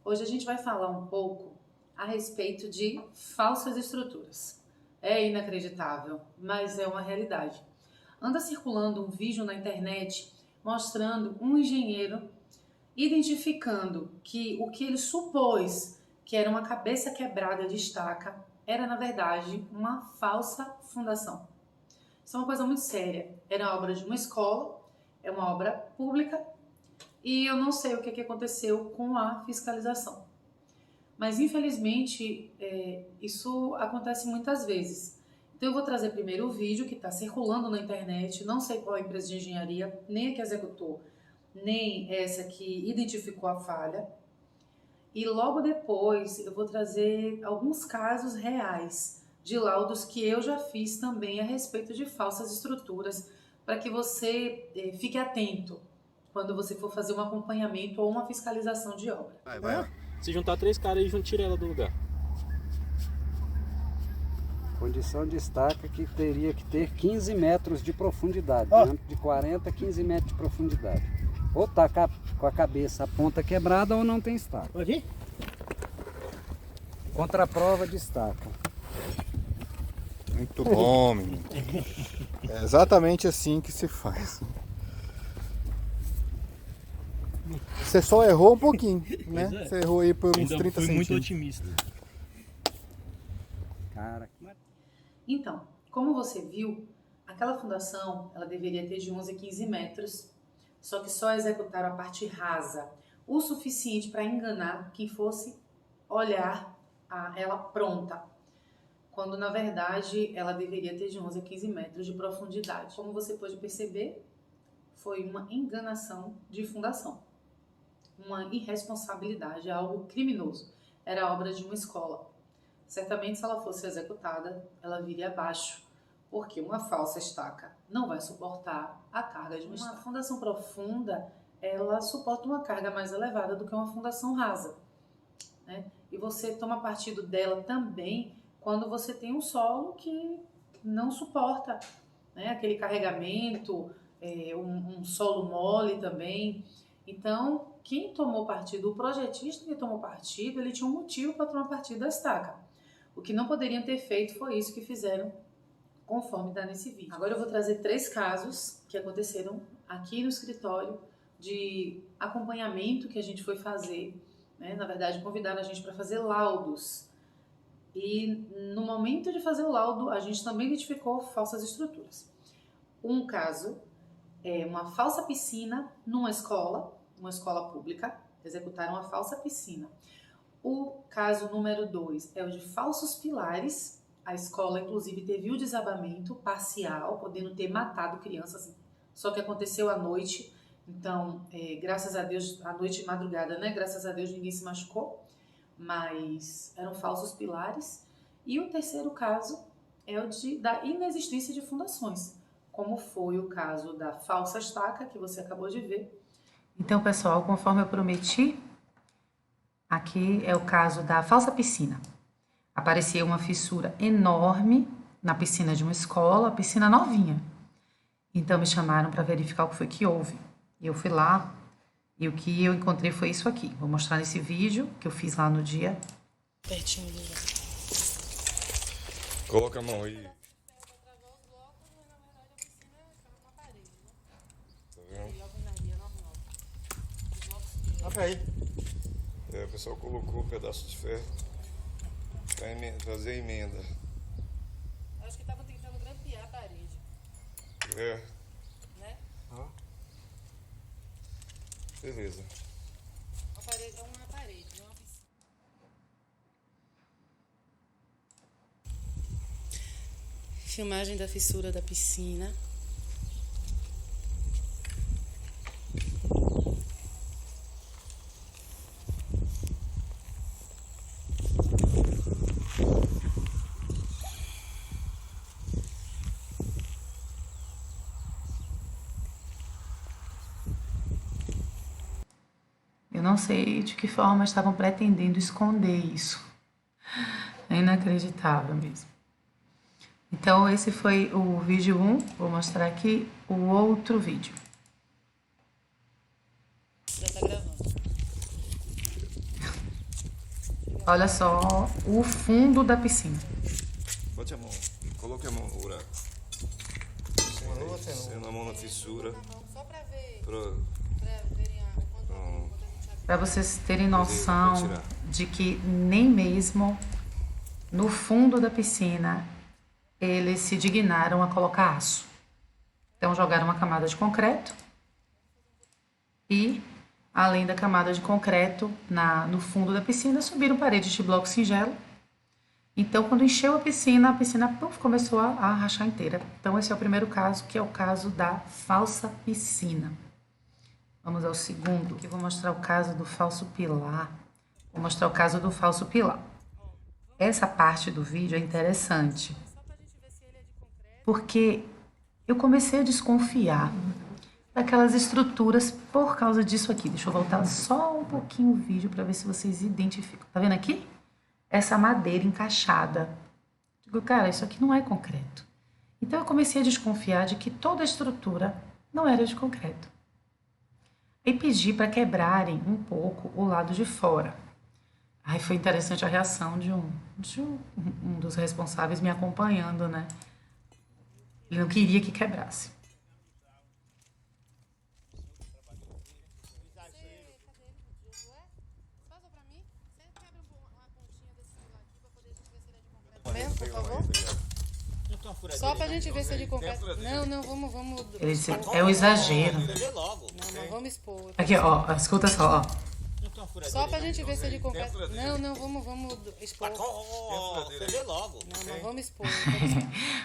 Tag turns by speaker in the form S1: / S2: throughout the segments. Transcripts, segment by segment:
S1: Hoje a gente vai falar um pouco a respeito de falsas estruturas. É inacreditável, mas é uma realidade. Anda circulando um vídeo na internet mostrando um engenheiro identificando que o que ele supôs que era uma cabeça quebrada de estaca era, na verdade, uma falsa fundação. Isso é uma coisa muito séria. Era a obra de uma escola, é uma obra pública, e eu não sei o que aconteceu com a fiscalização. Mas, infelizmente, isso acontece muitas vezes. Então, eu vou trazer primeiro o vídeo que está circulando na internet, não sei qual é a empresa de engenharia, nem a que executou, nem essa que identificou a falha. E logo depois eu vou trazer alguns casos reais de laudos que eu já fiz também a respeito de falsas estruturas, para que você fique atento quando você for fazer um acompanhamento ou uma fiscalização de obra.
S2: Vai. Se juntar 3 caras aí, tira ela do lugar.
S3: Condição de estaca que teria que ter 15 metros de profundidade, de 40 a 15 metros de profundidade. Ou tá com a cabeça a ponta quebrada ou não tem estaca.
S4: Pode ir?
S3: Contraprova de estaca.
S5: Muito bom, menino. É exatamente assim que se faz. Você só errou um pouquinho, né?
S2: É.
S5: Você errou aí por uns
S2: Ainda
S5: 30
S2: fui muito
S5: centímetros.
S2: otimista.
S3: Cara,
S1: Então, como você viu, aquela fundação ela deveria ter de 11 a 15 metros, só que só executaram a parte rasa, o suficiente para enganar quem fosse olhar ela pronta, quando na verdade ela deveria ter de 11 a 15 metros de profundidade. Como você pode perceber, foi uma enganação de fundação, uma irresponsabilidade, algo criminoso. Era obra de uma escola. Certamente, se ela fosse executada, ela viria abaixo, porque uma falsa estaca não vai suportar a carga de uma estaca. Uma fundação profunda, ela suporta uma carga mais elevada do que uma fundação rasa, né? E você toma partido dela também quando você tem um solo que não suporta, né, aquele carregamento, um solo mole também. Então, quem tomou partido, o projetista que tomou partido, ele tinha um motivo para tomar partido da estaca. O que não poderiam ter feito foi isso que fizeram, conforme está nesse vídeo. Agora eu vou trazer 3 casos que aconteceram aqui no escritório de acompanhamento que a gente foi fazer, né? Na verdade, convidaram a gente para fazer laudos. E no momento de fazer o laudo, a gente também identificou falsas estruturas. Um caso é uma falsa piscina numa escola pública, executaram uma falsa piscina. O caso número 2 é o de falsos pilares. A escola, inclusive, teve o desabamento parcial, podendo ter matado crianças, só que aconteceu à noite. Então, graças a Deus, à noite e madrugada, né? Graças a Deus ninguém se machucou, mas eram falsos pilares. E o terceiro caso é o da inexistência de fundações, como foi o caso da falsa estaca que você acabou de ver. Então, pessoal, conforme eu prometi, aqui é o caso da falsa piscina. Aparecia uma fissura enorme na piscina de uma escola, a piscina novinha. Então me chamaram para verificar o que foi que houve. Eu fui lá e o que eu encontrei foi isso aqui. Vou mostrar nesse vídeo que eu fiz lá no dia. Pertinho do lugar.
S5: Coloca a mão aí. Tá aí. O pessoal colocou um pedaço de ferro para fazer a emenda.
S1: Acho que estavam tentando grampear a parede. Né?
S5: Beleza.
S1: A parede é uma parede, não é uma piscina. Filmagem da fissura da piscina. Eu não sei de que forma estavam pretendendo esconder isso. É inacreditável mesmo. Então, esse foi o vídeo 1. Vou mostrar aqui o outro vídeo. Já tá gravando. Olha só o fundo da piscina.
S5: Bote a mão, coloque a mão no buraco. Sendo a mão na fissura.
S1: Para vocês terem noção de que nem mesmo no fundo da piscina eles se dignaram a colocar aço. Então jogaram uma camada de concreto e, além da camada de concreto no fundo da piscina, subiram paredes de bloco singelo. Então, quando encheu a piscina puff, começou a rachar inteira. Então, esse é o primeiro caso, que é o caso da falsa piscina. Vamos ao segundo, que eu vou mostrar o caso do falso pilar. Vou mostrar o caso do falso pilar. Essa parte do vídeo é interessante, porque eu comecei a desconfiar daquelas estruturas por causa disso aqui. Deixa eu voltar só um pouquinho o vídeo para ver se vocês identificam. Tá vendo aqui? Essa madeira encaixada. Digo, cara, isso aqui não é concreto. Então eu comecei a desconfiar de que toda a estrutura não era de concreto. E pedi para quebrarem um pouco o lado de fora. Aí foi interessante a reação de um dos responsáveis me acompanhando, né? Ele não queria que quebrasse.
S4: Mesmo, por favor? Só pra gente ver se é de concreto. Não, vamos.
S1: Ele disse, é um exagero.
S4: Não, vamos expor.
S1: Aqui, ó, escuta só, ó.
S4: Só pra gente ver se é de concreto. Não, vamos expor. Não, vamos expor.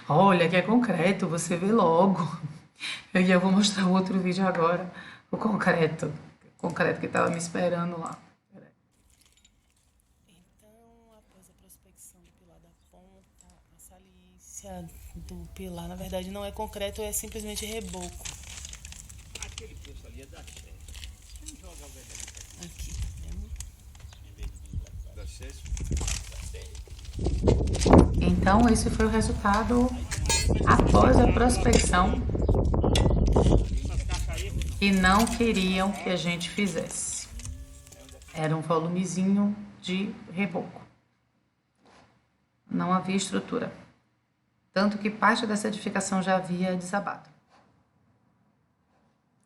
S1: Olha que é concreto, você vê logo. Eu vou mostrar um outro vídeo agora. O concreto que tava me esperando lá.
S4: Então, após a prospecção do pilar da ponta, a saliência do pilar, na verdade, não é concreto, é simplesmente reboco.
S2: Aquele poço ali é da Sé. Quem joga o velho ali?
S4: Aqui.
S5: Da Chess.
S1: Então, esse foi o resultado após a prospecção que não queriam que a gente fizesse. Era um volumezinho de reboco. Não havia estrutura. Tanto que parte dessa edificação já havia desabado.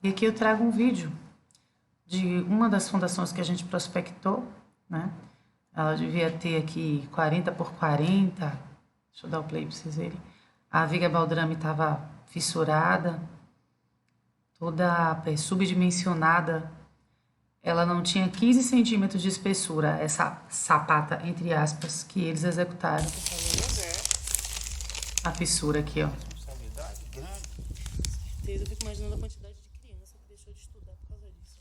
S1: E aqui eu trago um vídeo de uma das fundações que a gente prospectou, né? Ela devia ter aqui 40 por 40. Deixa eu dar o play para vocês verem. A viga baldrame estava fissurada, toda subdimensionada. Ela não tinha 15 centímetros de espessura, essa sapata, entre aspas, que eles executaram. A fissura aqui, ó.
S4: Eu fico imaginando a quantidade de criança que deixou de estudar por causa disso.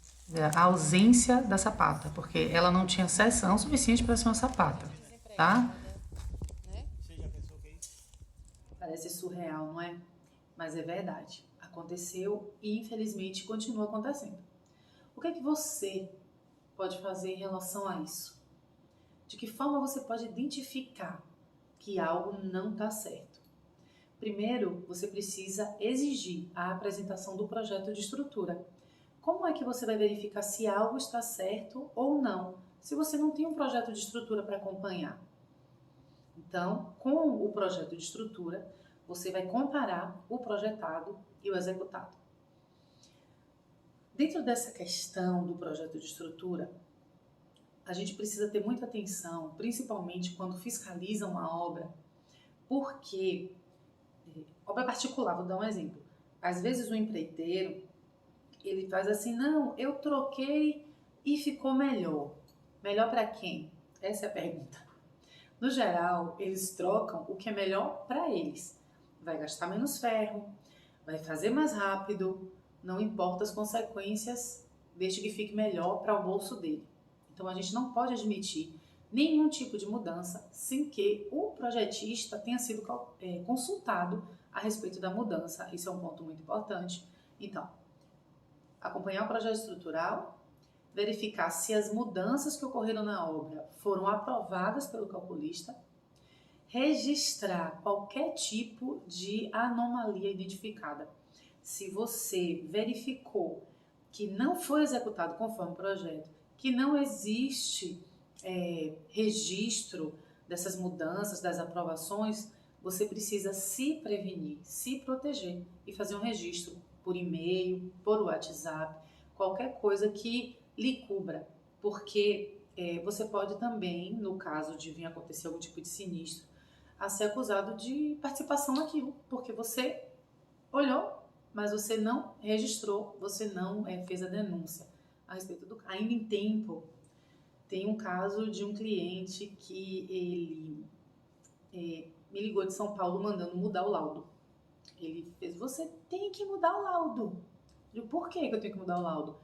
S1: A ausência da sapata, porque ela não tinha seção suficiente para ser uma sapata, tá? Parece surreal, não é? Mas é verdade. Aconteceu e, infelizmente, continua acontecendo. O que é que você pode fazer em relação a isso? De que forma você pode identificar que algo não está certo? Primeiro, você precisa exigir a apresentação do projeto de estrutura. Como é que você vai verificar se algo está certo ou não, se você não tem um projeto de estrutura para acompanhar? Então, com o projeto de estrutura, você vai comparar o projetado e o executado. Dentro dessa questão do projeto de estrutura, a gente precisa ter muita atenção, principalmente quando fiscaliza uma obra, porque obra particular, vou dar um exemplo. Às vezes o empreiteiro, ele faz assim, não, eu troquei e ficou melhor. Melhor para quem? Essa é a pergunta. No geral, eles trocam o que é melhor para eles. Vai gastar menos ferro, vai fazer mais rápido, não importa as consequências, desde que fique melhor para o bolso dele. Então a gente não pode admitir nenhum tipo de mudança sem que o projetista tenha sido consultado a respeito da mudança. Isso é um ponto muito importante. Então, acompanhar o projeto estrutural, verificar se as mudanças que ocorreram na obra foram aprovadas pelo calculista, registrar qualquer tipo de anomalia identificada. Se você verificou que não foi executado conforme o projeto, que não existe registro dessas mudanças, das aprovações, você precisa se prevenir, se proteger e fazer um registro por e-mail, por WhatsApp, qualquer coisa que lhe cubra, porque você pode também, no caso de vir acontecer algum tipo de sinistro, a ser acusado de participação naquilo, porque você olhou, mas você não registrou, você não fez a denúncia a respeito do... Ainda em tempo, tem um caso de um cliente que ele me ligou de São Paulo mandando mudar o laudo. Ele fez, você tem que mudar o laudo. Eu digo, por que eu tenho que mudar o laudo?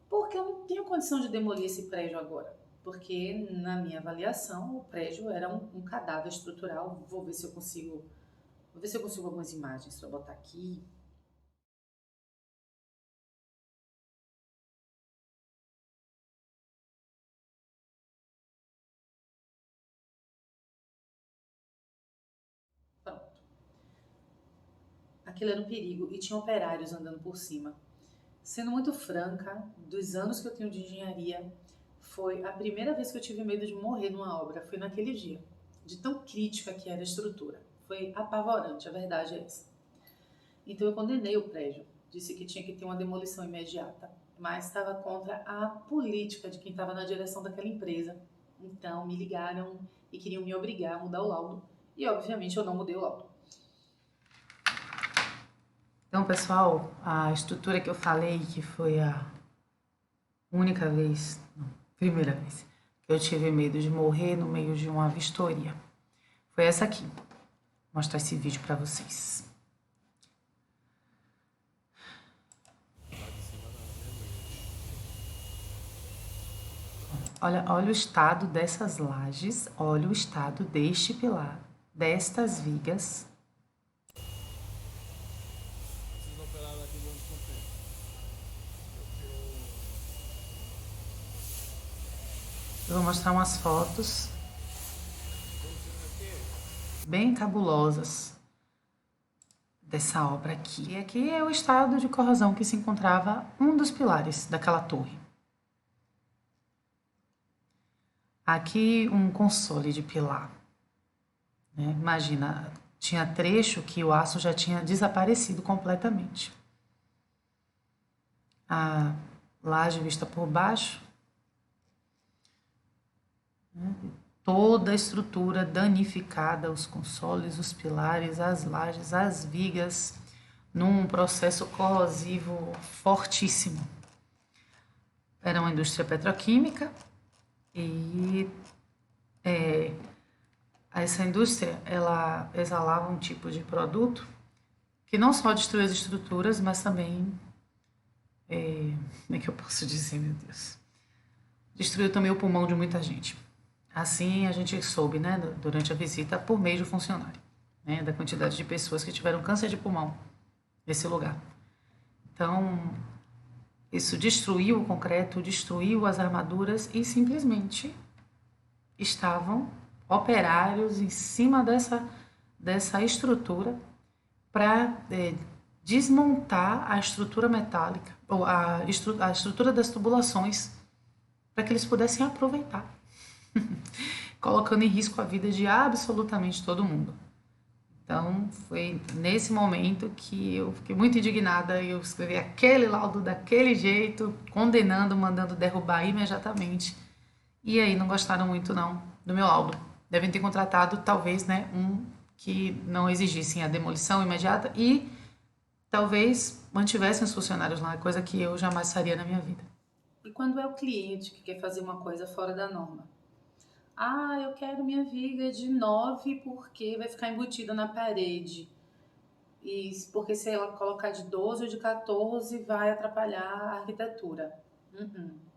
S1: Porque eu não tenho condição de demolir esse prédio agora. Porque, na minha avaliação, o prédio era um cadáver estrutural. Vou ver se eu consigo algumas imagens para botar aqui. Pronto. Aquilo era um perigo e tinha operários andando por cima. Sendo muito franca, dos anos que eu tenho de engenharia, foi a primeira vez que eu tive medo de morrer numa obra, foi naquele dia, de tão crítica que era a estrutura. Foi apavorante, a verdade é essa. Então eu condenei o prédio, disse que tinha que ter uma demolição imediata, mas estava contra a política de quem estava na direção daquela empresa. Então me ligaram e queriam me obrigar a mudar o laudo, e obviamente eu não mudei o laudo. Então, pessoal, a estrutura que eu falei, que foi a única vez, não, primeira vez, que eu tive medo de morrer no meio de uma vistoria, foi essa aqui. Vou mostrar esse vídeo para vocês. Olha o estado dessas lajes, olha o estado deste pilar, destas vigas. Eu vou mostrar umas fotos bem cabulosas dessa obra aqui. E aqui é o estado de corrosão que se encontrava um dos pilares daquela torre. Aqui um console de pilar. Imagina, tinha trecho que o aço já tinha desaparecido completamente. A laje vista por baixo. Toda a estrutura danificada, os consoles, os pilares, as lajes, as vigas, num processo corrosivo fortíssimo. Era uma indústria petroquímica e essa indústria ela exalava um tipo de produto que não só destruiu as estruturas, mas também, como é que eu posso dizer, meu Deus? Destruiu também o pulmão de muita gente. Assim a gente soube, durante a visita, por meio do funcionário, da quantidade de pessoas que tiveram câncer de pulmão nesse lugar. Então, isso destruiu o concreto, destruiu as armaduras e simplesmente estavam operários em cima dessa estrutura para desmontar a estrutura metálica, ou a estrutura das tubulações, para que eles pudessem aproveitar. Colocando em risco a vida de absolutamente todo mundo. Então, foi nesse momento que eu fiquei muito indignada e eu escrevi aquele laudo daquele jeito, condenando, mandando derrubar imediatamente. E aí não gostaram muito não do meu laudo. Devem ter contratado talvez, um que não exigissem a demolição imediata e talvez mantivessem os funcionários lá, coisa que eu jamais faria na minha vida. E quando é o cliente que quer fazer uma coisa fora da norma? Eu quero minha viga de 9 porque vai ficar embutida na parede. E porque se ela colocar de 12 ou de 14 vai atrapalhar a arquitetura.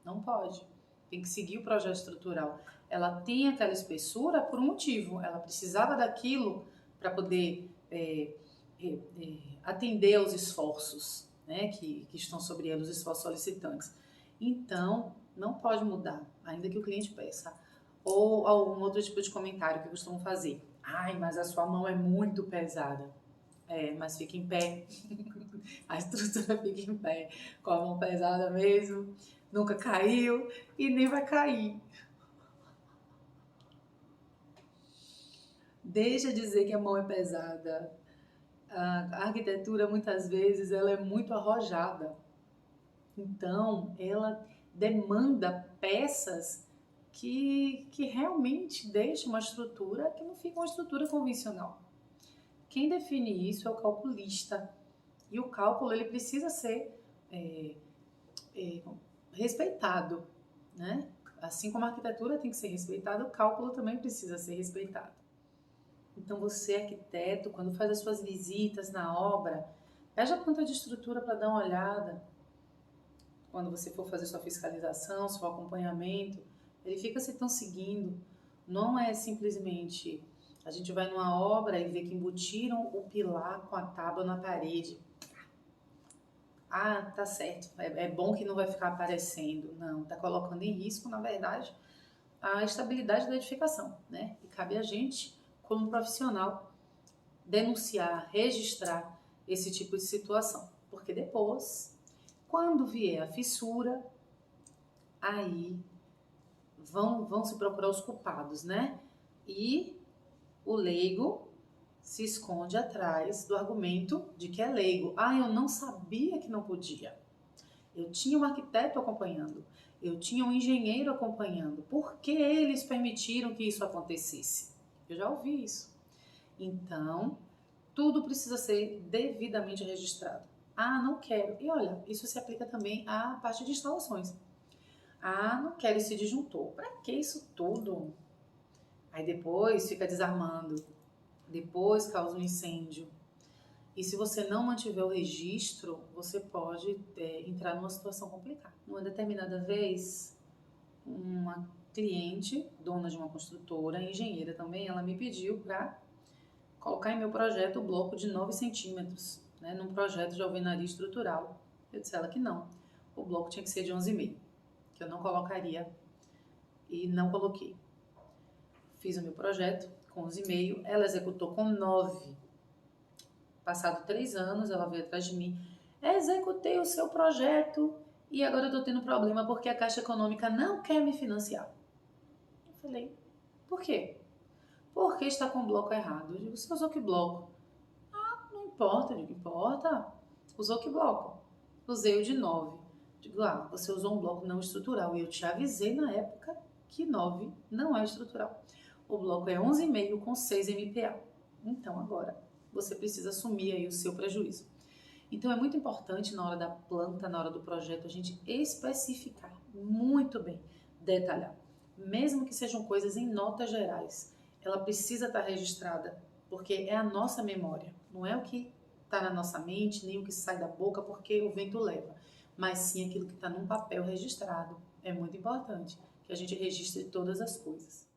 S1: Não pode. Tem que seguir o projeto estrutural. Ela tem aquela espessura por um motivo. Ela precisava daquilo para poder atender aos esforços, que estão sobre ela, os esforços solicitantes. Então, não pode mudar, ainda que o cliente peça. Ou algum outro tipo de comentário que costumam fazer. Mas a sua mão é muito pesada. Mas fica em pé. A estrutura fica em pé. Com a mão pesada mesmo. Nunca caiu e nem vai cair. Deixa de dizer que a mão é pesada. A arquitetura, muitas vezes, ela é muito arrojada. Então, ela demanda peças que realmente deixam uma estrutura que não fica uma estrutura convencional. Quem define isso é o calculista. E o cálculo, ele precisa ser respeitado, né? Assim como a arquitetura tem que ser respeitada, o cálculo também precisa ser respeitado. Então, você, arquiteto, quando faz as suas visitas na obra, peja a planta de estrutura para dar uma olhada. Quando você for fazer sua fiscalização, seu acompanhamento, verifica se estão seguindo. Não é simplesmente a gente vai numa obra e vê que embutiram o pilar com a tábua na parede. Ah, tá certo, é bom que não vai ficar aparecendo. Não, tá colocando em risco, na verdade, a estabilidade da edificação, né? E cabe a gente, como profissional, denunciar, registrar esse tipo de situação. Porque depois, quando vier a fissura, aí vão se procurar os culpados, né? E o leigo se esconde atrás do argumento de que é leigo. Ah, eu não sabia que não podia. Eu tinha um arquiteto acompanhando. Eu tinha um engenheiro acompanhando. Por que eles permitiram que isso acontecesse? Eu já ouvi isso. Então, tudo precisa ser devidamente registrado. Ah, não quero. E olha, isso se aplica também à parte de instalações. Ah, não quero esse disjuntor. Para que isso tudo? Aí depois fica desarmando. Depois causa um incêndio. E se você não mantiver o registro, você pode entrar numa situação complicada. Uma determinada vez, uma cliente, dona de uma construtora, engenheira também, ela me pediu para colocar em meu projeto o bloco de 9 centímetros, né, num projeto de alvenaria estrutural. Eu disse a ela que não, o bloco tinha que ser de 11,5, que eu não colocaria, e não coloquei. Fiz o meu projeto com 11,5, ela executou com 9. Passado 3 anos, ela veio atrás de mim. Executei o seu projeto e agora eu tô tendo problema porque a Caixa Econômica não quer me financiar. Eu falei, por quê? Porque está com o bloco errado. Eu digo, você usou que bloco? Ah, não importa. Eu digo, importa. Usou que bloco? Usei o de 9. Eu digo, ah, você usou um bloco não estrutural. E eu te avisei na época que 9 não é estrutural. O bloco é 11,5 com 6 MPa. Então agora você precisa assumir aí o seu prejuízo. Então é muito importante na hora da planta, na hora do projeto, a gente especificar muito bem, detalhar. Mesmo que sejam coisas em notas gerais, ela precisa estar registrada, porque é a nossa memória. Não é o que está na nossa mente, nem o que sai da boca, porque o vento leva. Mas sim aquilo que está num papel registrado. É muito importante que a gente registre todas as coisas.